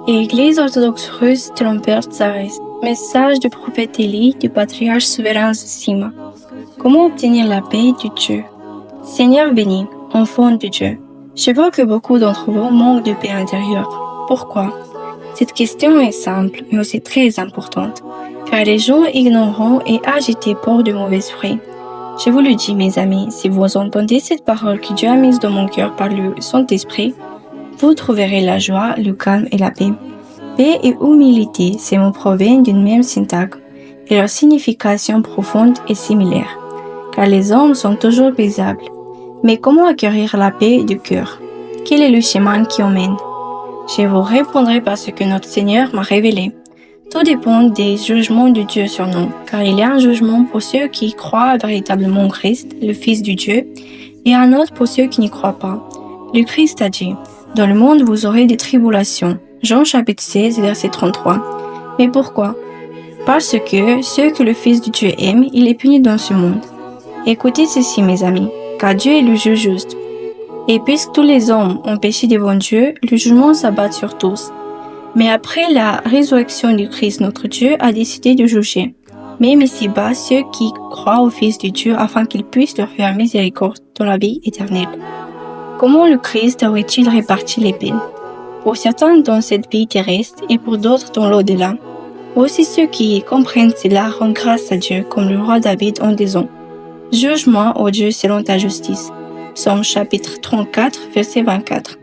Église orthodoxe russe de l'Empire tsariste. Message du prophète Élie, du patriarche souverain Zosima. Comment obtenir la paix du Dieu? Seigneur béni, enfant de Dieu, je vois que beaucoup d'entre vous manquent de paix intérieure. Pourquoi? Cette question est simple, mais aussi très importante, car les gens ignorants et agités portent de mauvais esprits. Je vous le dis, mes amis, si vous entendez cette parole que Dieu a mise dans mon cœur par le Saint-Esprit, vous trouverez la joie, le calme et la paix. Paix et humilité, ces mots proviennent d'une même syntaxe, et leur signification profonde est similaire, car les hommes sont toujours paisibles. Mais comment acquérir la paix du cœur? Quel est le chemin qui emmène? Je vous répondrai par ce que notre Seigneur m'a révélé. Tout dépend des jugements de Dieu sur nous, car il y a un jugement pour ceux qui croient véritablement en Christ, le Fils de Dieu, et un autre pour ceux qui n'y croient pas. Le Christ a dit, « Dans le monde vous aurez des tribulations ». Jean chapitre 16, verset 33. Mais pourquoi? Parce que ceux que le Fils de Dieu aime, il est puni dans ce monde. Écoutez ceci, mes amis, car Dieu est le juge juste. Et puisque tous les hommes ont péché devant Dieu, le jugement s'abat sur tous. Mais après la résurrection du Christ, notre Dieu a décidé de juger, même ici-bas, ceux qui croient au Fils de Dieu afin qu'il puisse leur faire miséricorde dans la vie éternelle. Comment le Christ aurait-il réparti les peines? Pour certains dans cette vie terrestre et pour d'autres dans l'au-delà. Aussi ceux qui comprennent cela rendent grâce à Dieu comme le roi David en disant « Juge-moi, ô Dieu, selon ta justice ». Psaume chapitre 34, verset 24.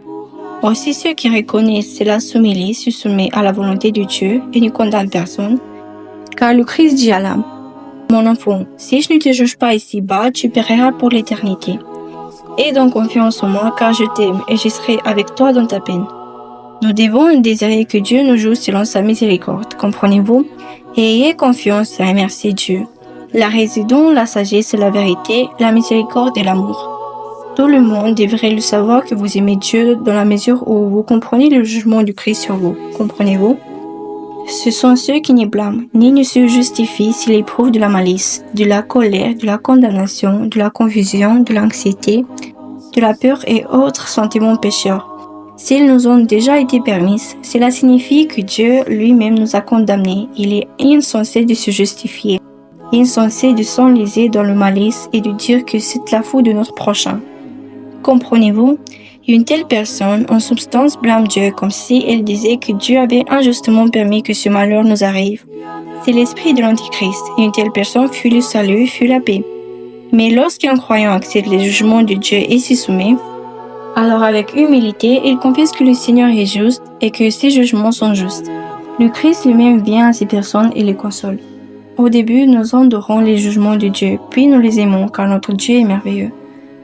Aussi ceux qui reconnaissent cela s'humilient, se soumettent à la volonté de Dieu et ne condamnent personne. Car le Christ dit à l'âme, « Mon enfant, si je ne te juge pas ici-bas, tu périras pour l'éternité. Aie donc confiance en moi, car je t'aime et je serai avec toi dans ta peine. » Nous devons désirer que Dieu nous juge selon sa miséricorde, comprenez-vous? Et ayez confiance et remerciez Dieu. La raison, la sagesse, la vérité, la miséricorde et l'amour. Tout le monde devrait le savoir que vous aimez Dieu dans la mesure où vous comprenez le jugement du Christ sur vous. Comprenez-vous? Ce sont ceux qui ne blâment, ni ne se justifient s'ils éprouvent de la malice, de la colère, de la condamnation, de la confusion, de l'anxiété, de la peur et autres sentiments pécheurs. S'ils nous ont déjà été permises, cela signifie que Dieu lui-même nous a condamnés. Il est insensé de se justifier, insensé de s'enliser dans le malice et de dire que c'est la faute de notre prochain. Comprenez-vous? Une telle personne, en substance, blâme Dieu comme si elle disait que Dieu avait injustement permis que ce malheur nous arrive. C'est l'esprit de l'Antichrist, et une telle personne fuit le salut, fuit la paix. Mais lorsqu'un croyant accepte les jugements de Dieu et s'y soumet, alors avec humilité, il confesse que le Seigneur est juste et que ses jugements sont justes. Le Christ lui-même vient à ces personnes et les console. Au début, nous endurons les jugements de Dieu, puis nous les aimons car notre Dieu est merveilleux,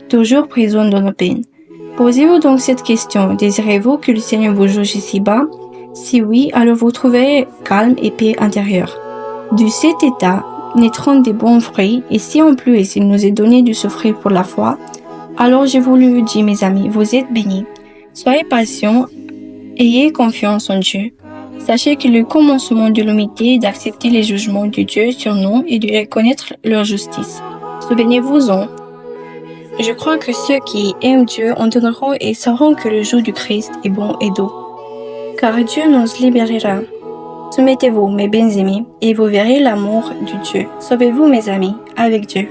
toujours présent dans nos peines. Posez-vous donc cette question, désirez-vous que le Seigneur vous juge ici-bas? Si oui, alors vous trouverez calme et paix intérieure. De cet état naîtront des bons fruits, et si en plus il nous est donné de souffrir pour la foi, alors je vous le dis, mes amis, vous êtes bénis. Soyez patients, ayez confiance en Dieu. Sachez que le commencement de l'humilité est d'accepter les jugements de Dieu sur nous et de reconnaître leur justice. Souvenez-vous-en. Je crois que ceux qui aiment Dieu entendront et sauront que le joug du Christ est bon et doux. Car Dieu nous libérera. Soumettez-vous, mes bien-aimés, et vous verrez l'amour de Dieu. Sauvez-vous, mes amis, avec Dieu.